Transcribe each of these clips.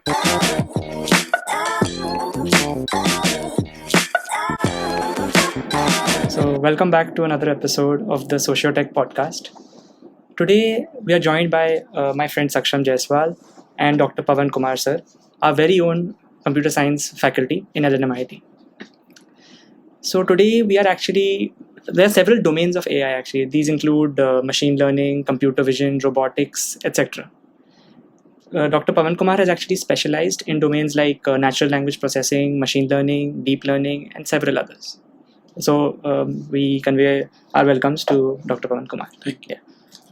So, welcome back to another episode of the SocioTech podcast. Today, we are joined by my friend Saksham Jaiswal and Dr. Pawan Kumar, sir, our very own computer science faculty in LNMIT. So, today we are there are several domains of AI actually. These include machine learning, computer vision, robotics, etc. Dr. Pawan Kumar has actually specialized in domains like natural language processing, machine learning, deep learning, and several others. So we convey our welcomes to Dr. Pawan Kumar. Thank you.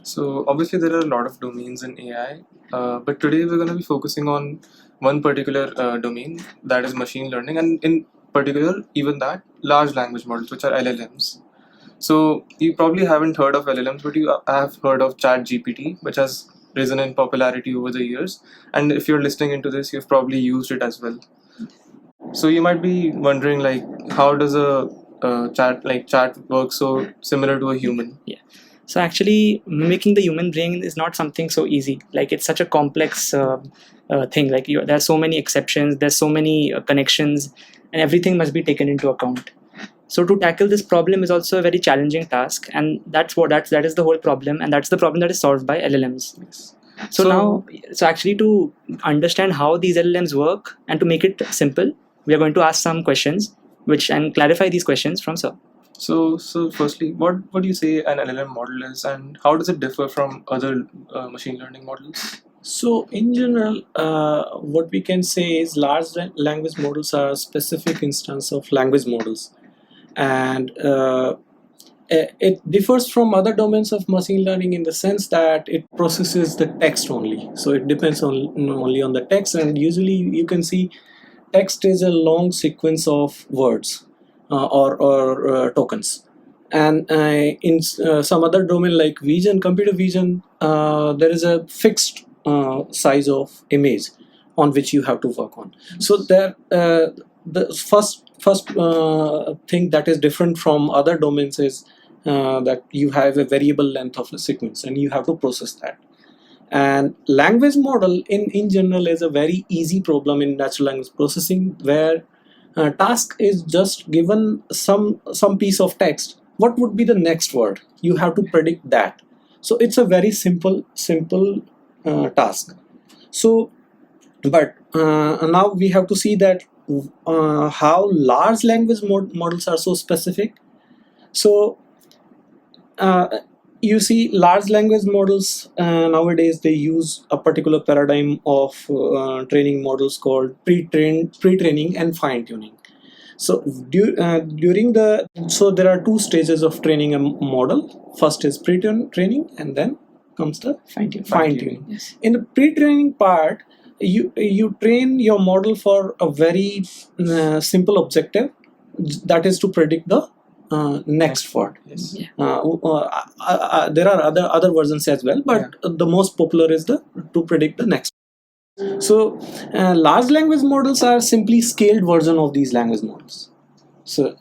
So obviously there are a lot of domains in AI, but today we're going to be focusing on one particular domain, that is machine learning, and in particular even that large language models, which are LLMs. So you probably haven't heard of LLMs, but you have heard of ChatGPT, which has risen in popularity over the years. And if you're listening into this, you've probably used it as well. So you might be wondering, like, how does a chat work so similar to a human? Yeah. So actually, mimicking the human brain is not something so easy. Like, it's such a complex thing. Like, there are so many exceptions, there's so many connections, and everything must be taken into account. So to tackle this problem is also a very challenging task, and that is the whole problem, and that's the problem that is solved by LLMs. Yes. So actually, to understand how these LLMs work and to make it simple, we are going to ask some questions, and clarify these questions from sir. So firstly, what do you say an LLM model is, and how does it differ from other machine learning models? So in general, what we can say is large language models are a specific instance of language models, and it differs from other domains of machine learning in the sense that it processes the text only. So it depends only on the text, and usually you can see text is a long sequence of words or tokens. And in some other domain like computer vision, there is a fixed size of image on which you have to work on. So there, the first thing that is different from other domains is that you have a variable length of a sequence and you have to process that. And language model in general is a very easy problem in natural language processing, where task is just given some piece of text. What would be the next word? You have to predict that. So it's a very simple task. So but now we have to see that how large language models are so specific. So you see, large language models nowadays, they use a particular paradigm of training models called pre-training and fine-tuning. So so there are two stages of training a model. First is pre-training, and then comes the fine-tuning. Yes. In the pre-training part, you train your model for a very simple objective, that is to predict the next word. Yes. Yeah. There are other versions as well, but the most popular is to predict the next. So large language models are simply scaled version of these language models. So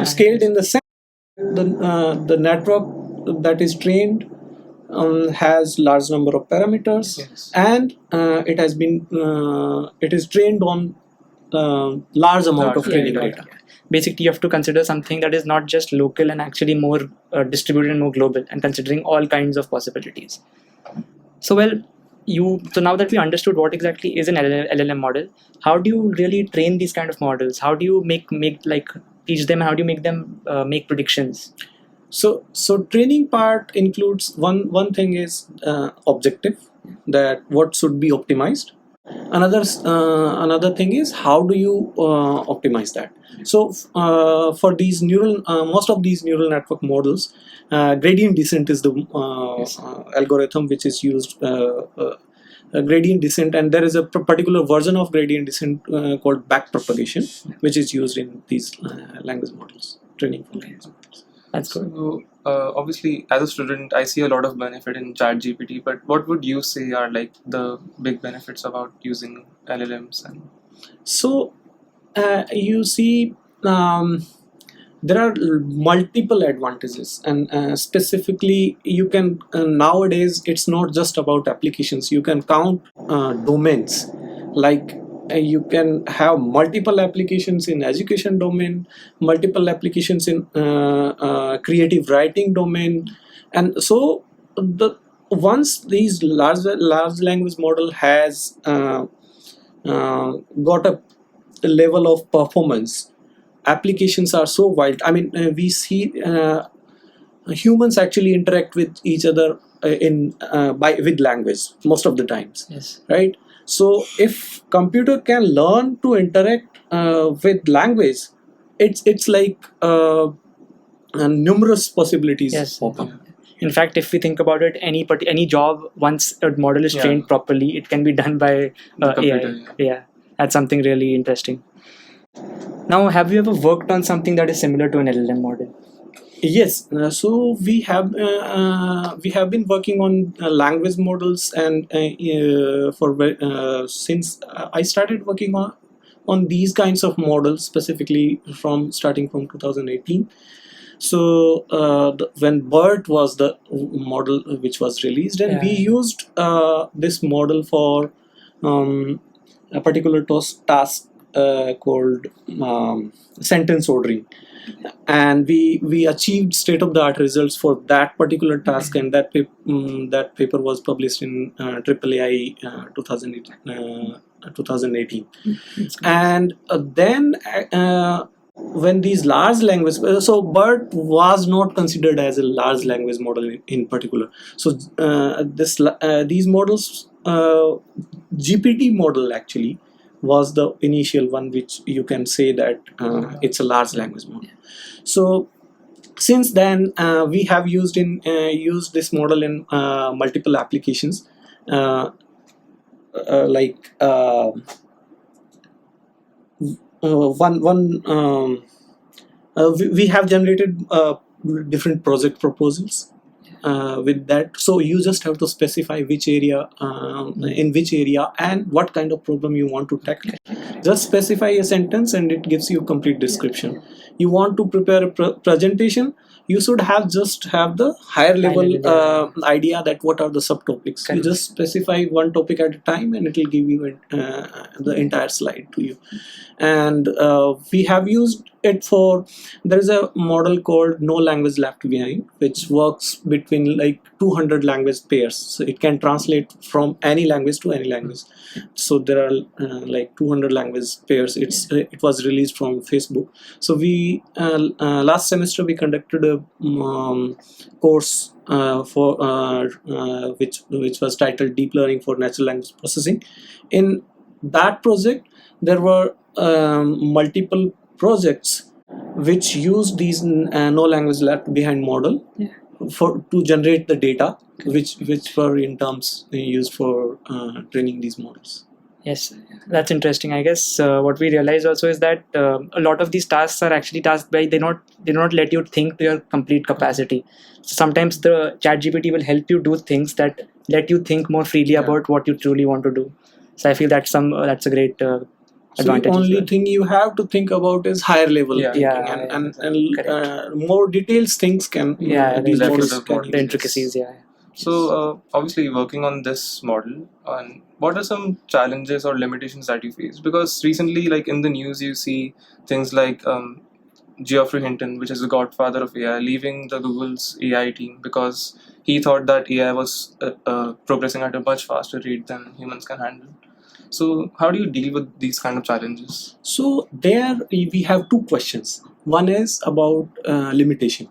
scaled in the sense the network that is trained has large number of parameters. Yes. And it is trained on large amount of training data. Basically, you have to consider something that is not just local and actually more distributed and more global, and considering all kinds of possibilities. So now that we understood what exactly is an LLM model, how do you really train these kind of models? How do you teach them? How do you make them make predictions? So training part includes one thing is objective, that what should be optimized. Another thing is how do you optimize that. So for these most of these neural network models, gradient descent is the algorithm which is used. Gradient descent, and there is a particular version of gradient descent called backpropagation, which is used in these language models, training for language models. That's good. So obviously, as a student, I see a lot of benefit in ChatGPT. But what would you say are like the big benefits about using LLMs? And so you see, there are multiple advantages, and specifically you can nowadays it's not just about applications. You can count domains like you can have multiple applications in education domain, multiple applications in creative writing domain. And so once these large language model has got a level of performance, applications are so wide. I mean, we see humans actually interact with each other with language most of the times. Yes. Right? So if computer can learn to interact with language, it's like numerous possibilities Yes. open. In fact, if we think about it, any job, once a model is trained properly, it can be done by computer, AI. Yeah, that's something really interesting. Now, have you ever worked on something that is similar to an LLM model? Yes, so we have been working on language models, and since I started working on these kinds of models specifically starting from 2018. So when BERT was the model which was released, and we used this model for a particular task called sentence ordering, and we achieved state-of-the-art results for that particular task, and that paper was published in AAAI 2018. And then when these large language, so BERT was not considered as a large language model in particular. So these models, GPT model actually was the initial one, which you can say that it's a large language model. So since then we have used this model in multiple applications, like we have generated different project proposals with that. So you just have to specify which area, in which area, and what kind of problem you want to tackle. Just specify a sentence and it gives you a complete description. You want to prepare a presentation, you should have the higher level idea that what are the subtopics. You just specify one topic at a time and it will give you the entire slide to you. And we have used it for, there is a model called No Language Left Behind, which works between like 200 language pairs. So it can translate from any language to any language. So there are like 200 language pairs. It was released from Facebook. So we last semester we conducted a course for which was titled Deep Learning for Natural Language Processing. In that project, there were multiple projects which used these no language left behind model to generate the data which were in terms used for training these models. Yes, that's interesting. I guess what we realize also is that a lot of these tasks are actually tasks by they not let you think to your complete capacity. So sometimes the ChatGPT will help you do things that let you think more freely about what you truly want to do. So I feel that's a great advantage. So the only thing you have to think about is higher level thinking, and more details things can these models can the intricacies. So obviously working on this model, and what are some challenges or limitations that you face? Because recently, like in the news, you see things like Geoffrey Hinton, which is the godfather of AI, leaving the Google's AI team because he thought that AI was progressing at a much faster rate than humans can handle. So how do you deal with these kind of challenges? So there we have two questions. One is about limitation.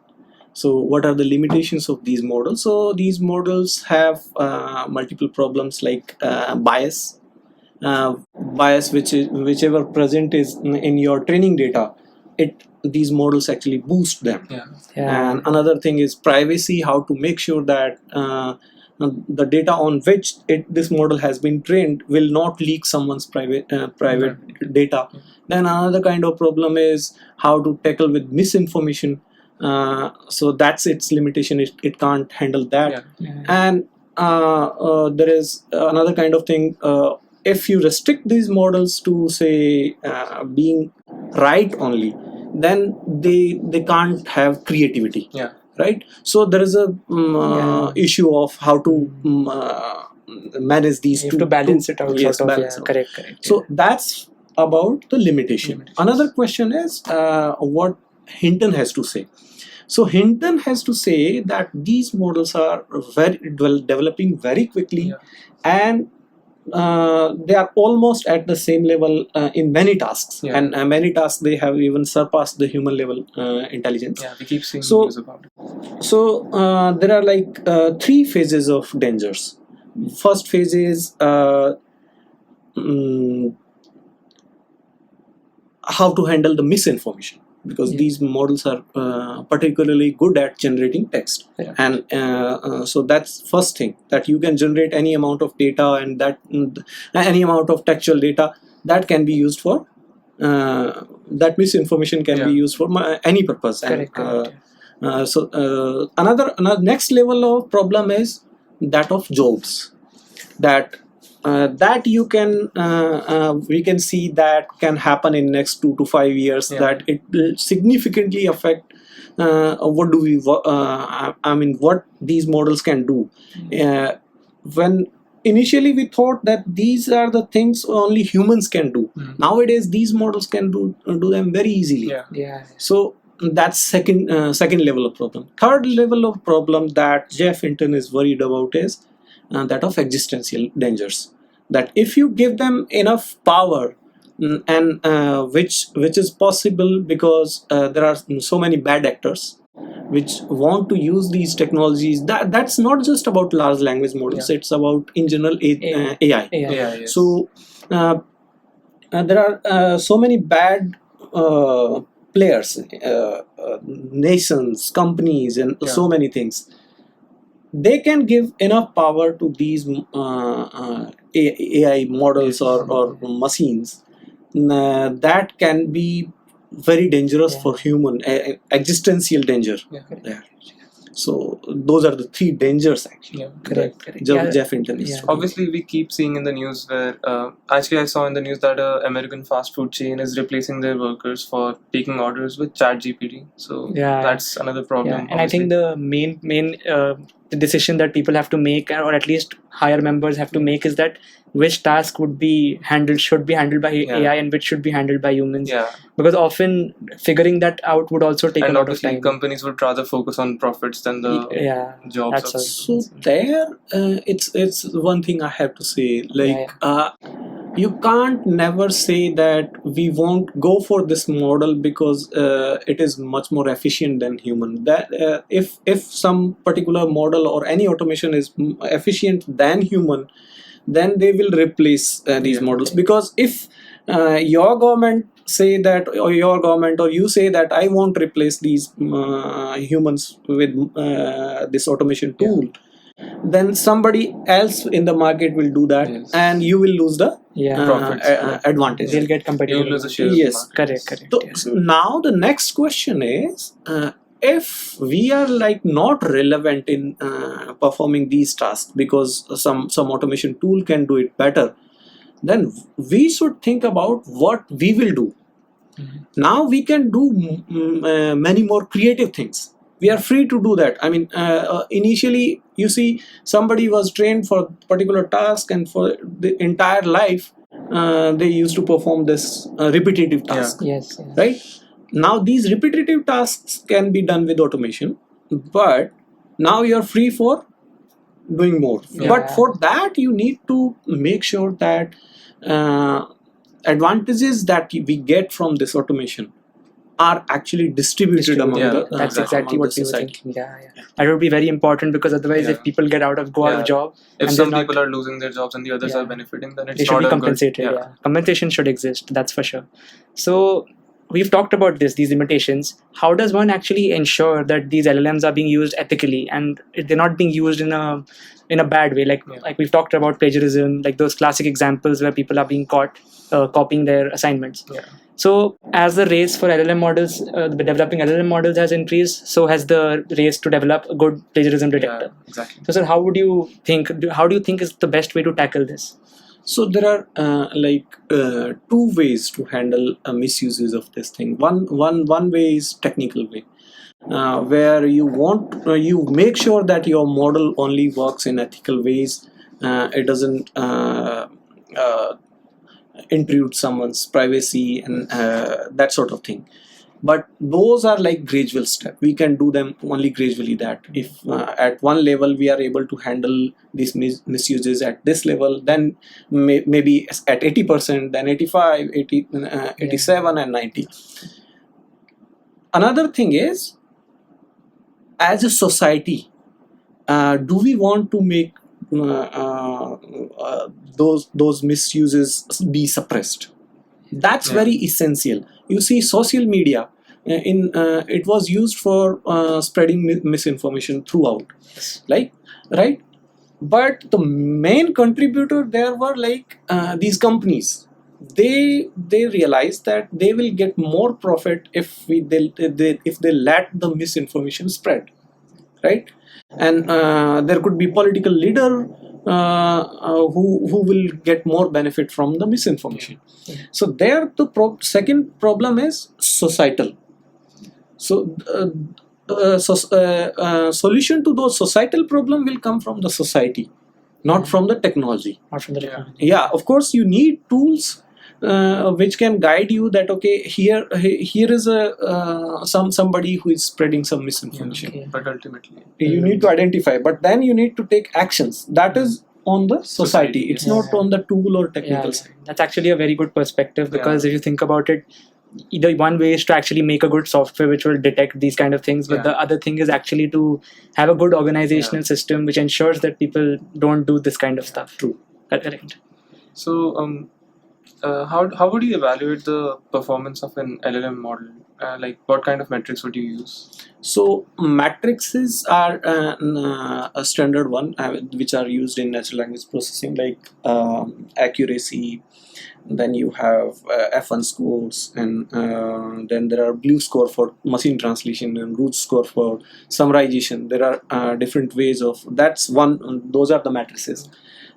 So what are the limitations of these models? So these models have multiple problems like bias, whichever present is in your training data, these models actually boost them. And another thing is privacy, how to make sure that the data on which this model has been trained will not leak someone's private data. Then another kind of problem is how to tackle with misinformation. So that's its limitation. It can't handle that. And there is another kind of thing. If you restrict these models to say being right only, then they can't have creativity. Right? So there is a issue of how to manage these You two. have to balance it out. Yes, sort of. balance Yeah, out. correct. So that's about the limitation. Another question is what Hinton has to say. So Hinton has to say that these models are developing very quickly, and they are almost at the same level in many tasks, and many tasks they have even surpassed the human level intelligence. Yeah, we keep seeing So- news about it. So there are like 3 phases of dangers. First phase is how to handle the misinformation, because these models are particularly good at generating text. And so that's first thing, that you can generate any amount of data, and that any amount of textual data that can be used for that misinformation can be used for any purpose. Correct. So another next level of problem is that of jobs, that you can we can see that can happen in next 2 to 5 years, that it will significantly affect what do we I mean what these models can do. When initially we thought that these are the things only humans can do, nowadays these models can do them very easily. Yeah. So that's second level of problem. Third level of problem that Jeff Hinton is worried about is that of existential dangers, that if you give them enough power, and which is possible because there are so many bad actors which want to use these technologies. That's not just about large language models, it's about in general AI. Yes. So there are so many bad players, nations, companies, and so many things. They can give enough power to these AI models or machines that can be very dangerous for human, existential danger. So those are the 3 dangers actually. Correct. Jeff Hinton is talking Obviously, we keep seeing in the news where actually I saw in the news that a American fast food chain is replacing their workers for taking orders with ChatGPT. So that's another problem. And I think the main the decision that people have to make, or at least higher members have to make, is that which task should be handled by AI and which should be handled by humans. Because often figuring that out would also take a lot of time. Companies would rather focus on profits than the jobs. So there, it's one thing I have to say, like you can't never say that we won't go for this model because it is much more efficient than human. That if some particular model or any automation is efficient than human, then they will replace these models. Because if your government say that, or your government or you say that I won't replace these humans with this automation tool, then somebody else in the market will do that, and you will lose the profits, advantage. They'll get competitive. You will lose the shares. Yes, correct. So now the next question is, if we are like not relevant in performing these tasks because some automation tool can do it better, then we should think about what we will do. Now we can do many more creative things. We are free to do that. I mean, initially, you see, somebody was trained for a particular task, and for the entire life, they used to perform this repetitive task. Yes. Right? Now, these repetitive tasks can be done with automation, but now you're free for doing more. But for that, you need to make sure that advantages that we get from this automation are actually distributed among the that's exactly what we were society. thinking. That would be very important, because otherwise if people go out of job, if and some people are losing their jobs and the others are benefiting, then it's they should be not compensated. good. Compensation should exist, that's for sure. So we've talked about these limitations. How does one actually ensure that these LLMs are being used ethically and they're not being used in a bad way? Like we've talked about plagiarism, like those classic examples where people are being caught copying their assignments. So as the race for LLM models, developing LLM models has increased, so has the race to develop a good plagiarism detector. Exactly. So sir, how do you think is the best way to tackle this? So there are 2 ways to handle misuses of this thing. One way is technical way, where you make sure that your model only works in ethical ways, it doesn't intrude someone's privacy and that sort of thing. But those are like gradual steps. We can do them only gradually. That if at one level we are able to handle these misuses at this level, then maybe at 80%, then 85, 80, 87 and 90. Another thing is, as a society, do we want to make those misuses be suppressed? That's very essential. You see, social media it was used for spreading misinformation throughout, right? But the main contributor there were like these companies. They realized that they will get more profit if they let the misinformation spread, right? And there could be political leader who will get more benefit from the misinformation. So there the second problem is societal. So solution to those societal problem will come from the society, not from the technology. Not from the technology. Yeah, of course you need tools which can guide you that okay, here is a somebody who is spreading some misinformation. Okay. But ultimately, You need to identify, but then you need to take actions. That is on the society. It's not on the tool or technical side. That's actually a very good perspective, because if you think about it, either one way is to actually make a good software which will detect these kind of things, but the other thing is actually to have a good organizational system which ensures that people don't do this kind of stuff. True. Correct. So how would you evaluate the performance of an LLM model? Like what kind of metrics would you use? So matrices are a standard one which are used in natural language processing, like accuracy. Then you have F1 scores, and then there are blue score for machine translation and root score for summarization. There are different ways of, that's one, those are the matrices.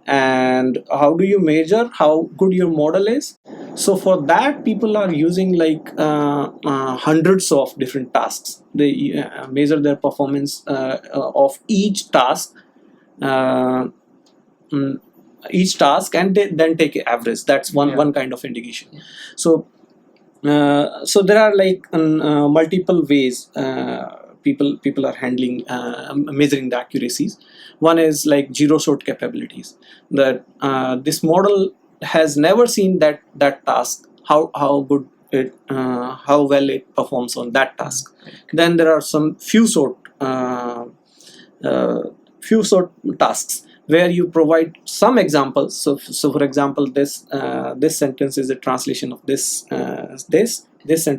And how do you measure how good your model is? So for that, people are using like hundreds of different tasks. They measure their performance of each task, and they then take an average. That's one kind of indication. So there are like multiple ways people are handling measuring the accuracies. One is like zero shot capabilities, that this model has never seen that task, how good it how well it performs on that task. Then there are some few shot tasks where you provide some examples. So for example, this sentence is a translation of this sentence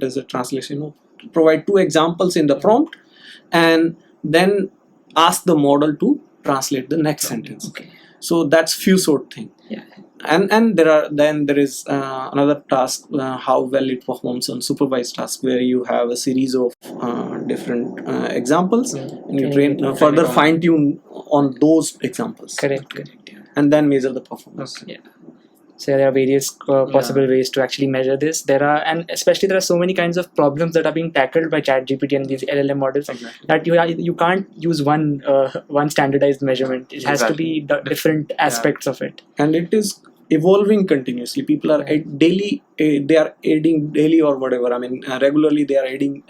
is a translation of, provide two examples in the prompt, and then ask the model to translate the next sentence. Okay. So that's few sort thing. Yeah. And there is another task, how well it performs on supervised task, where you have a series of different examples, and you train further fine tune on those examples. Correct. Yeah. And then measure the performance. Yeah. So there are various possible ways to actually measure this. And especially there are so many kinds of problems that are being tackled by ChatGPT and these LLM models that you can't use one standardized measurement. It has to be different aspects of it. And it is evolving continuously. People are they are adding daily or whatever. I mean, regularly they are adding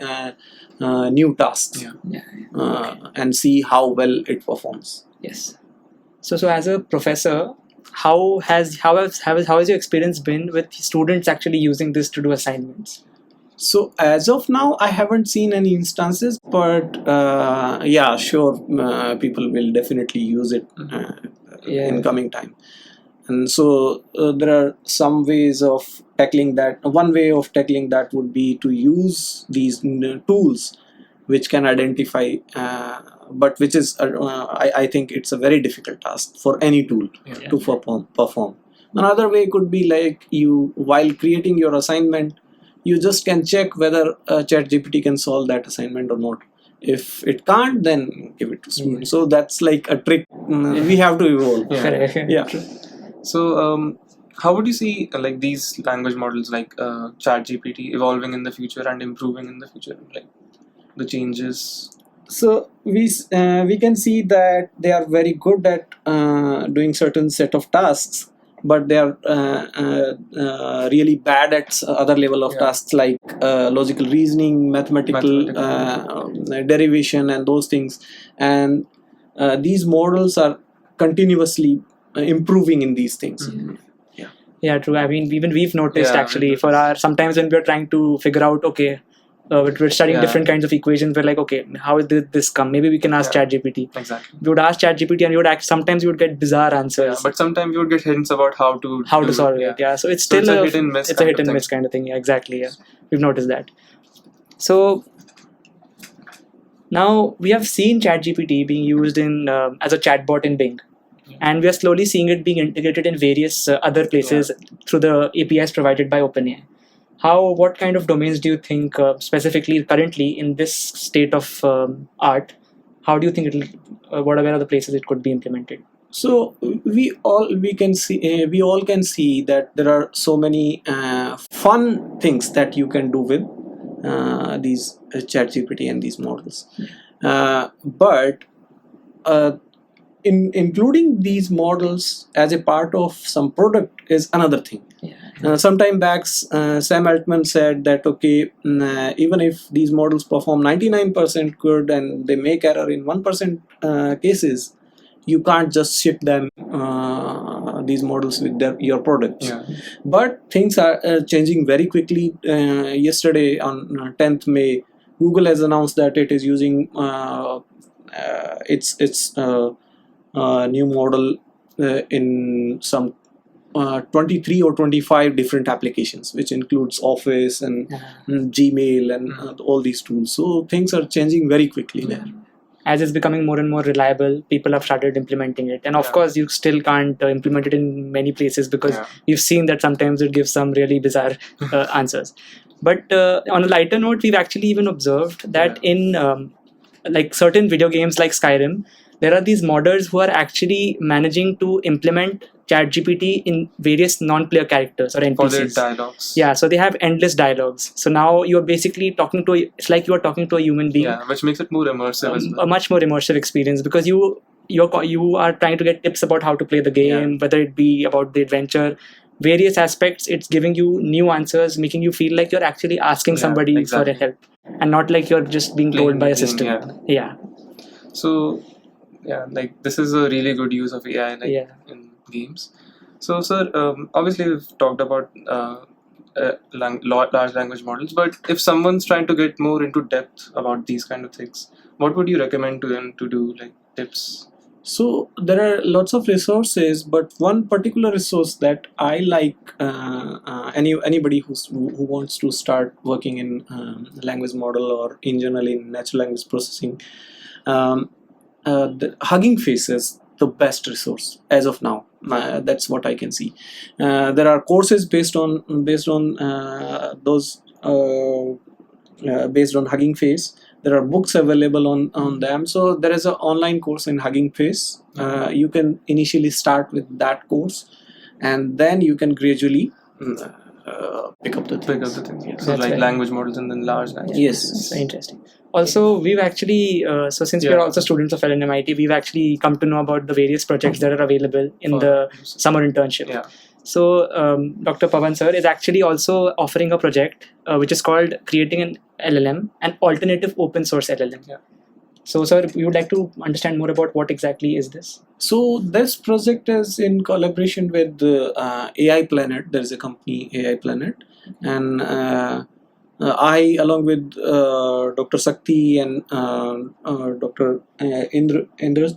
new tasks and see how well it performs. Yes. So as a professor, how has your experience been with students actually using this to do assignments? So as of now, I haven't seen any instances, but sure, people will definitely use it in coming time. And so there are some ways of tackling that. One way of tackling that would be to use these tools which can identify, but which is I think it's a very difficult task for any tool to perform. Another way could be like, you, while creating your assignment, you just can check whether ChatGPT can solve that assignment or not. If it can't, then give it to students. So that's like a trick we have to evolve. So how would you see like these language models like ChatGPT evolving in the future and improving in the future, like the changes? So we can see that they are very good at doing certain set of tasks, but they are really bad at other level of tasks like logical reasoning, mathematical derivation, and those things. And these models are continuously improving in these things. Yeah, true. I mean, even we've noticed Yeah, actually we've for our sometimes when we're trying to figure out, okay, we're studying different kinds of equations. We're like, okay, how did this come? Maybe we can ask ChatGPT. Exactly. We would ask ChatGPT, and you would sometimes you would get bizarre answers. Yeah, but sometimes you would get hints about how to solve it. Yeah, so it's still a hit and miss. It's a hit and miss kind of thing. Yeah, exactly. Yeah, we've noticed that. So now we have seen ChatGPT being used in as a chatbot in Bing. And we are slowly seeing it being integrated in various other places through the APIs provided by OpenAI. What kind of domains do you think specifically currently in this state of art? How do you think what are the places it could be implemented? So we all can see that there are so many fun things that you can do with these ChatGPT and these models, but including these models as a part of some product is another thing. Some time back, Sam Altman said that even if these models perform 99% good and they make error in 1% cases, you can't just ship them these models with your products. But things are changing very quickly. Yesterday on 10th May, Google has announced that it is using its new model in some 23 or 25 different applications, which includes Office and Gmail and all these tools. So things are changing very quickly there. As it's becoming more and more reliable, people have started implementing it. And of course, you still can't implement it in many places because we've seen that sometimes it gives some really bizarre answers. But on a lighter note, we've actually even observed that in like certain video games like Skyrim, there are these modders who are actually managing to implement ChatGPT in various non-player characters or NPCs. For their dialogues. Yeah, so they have endless dialogues. So now you're basically talking to it's like you are talking to a human being. Yeah, which makes it more immersive as well. A much more immersive experience because you are trying to get tips about how to play the game, whether it be about the adventure, various aspects. It's giving you new answers, making you feel like you're actually asking somebody for help and not like you're just being told by a system. So like this is a really good use of AI in games. So sir, obviously we've talked about large language models, but if someone's trying to get more into depth about these kind of things, what would you recommend to them to do, like tips? So there are lots of resources, but one particular resource that I like anybody who wants to start working in language model or in general in natural language processing, the Hugging Face is the best resource as of now. That's what I can see. There are courses based on those based on Hugging Face. There are books available on them. So there is an online course in Hugging Face. You can initially start with that course, and then you can gradually pick up the things. So like language models and then large language. Yes, it's very interesting. Also, we've actually, so since we are also students of LNMIT, we've actually come to know about the various projects that are available in the summer internship. So, Dr. Pawan sir is actually also offering a project which is called Creating an LLM, an alternative open source LLM. So, sir, we would like to understand more about what exactly is this. So, this project is in collaboration with AI Planet. There is a company, AI Planet, and I, along with Dr. Sakti and Dr. Indradeep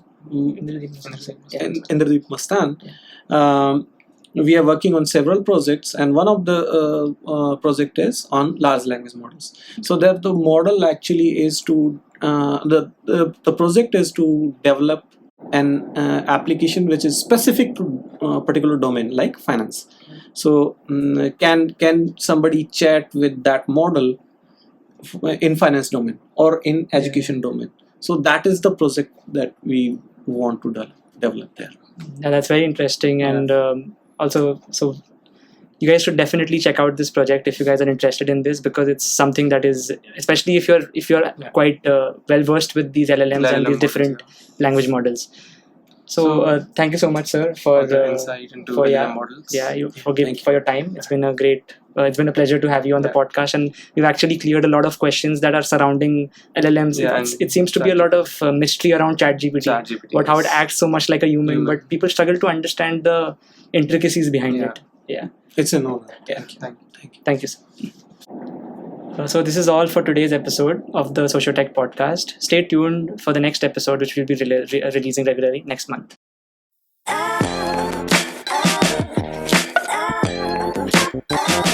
Mastan, we are working on several projects, and one of the project is on large language models. So that the model actually is to the project is to develop an application which is specific to a particular domain like finance. So can somebody chat with that model in finance domain or in education domain? So that is the project that we want to develop there. Yeah, that's very interesting. And also, so you guys should definitely check out this project if you guys are interested in this, because it's something that is, especially if you're quite well versed with these LLMs and these different language models. So thank you so much, sir, for the insight into LLM models. For your time. It's been a great. It's been a pleasure to have you on the podcast, and we've actually cleared a lot of questions that are surrounding LLMs. It seems to be a lot of mystery around ChatGPT, but how it acts so much like a human, but people struggle to understand the intricacies behind it. Yeah, it's an honor. Thank you, sir. So this is all for today's episode of the SocioTech podcast. Stay tuned for the next episode, which we'll be releasing regularly next month. Ah, ah, ah, ah.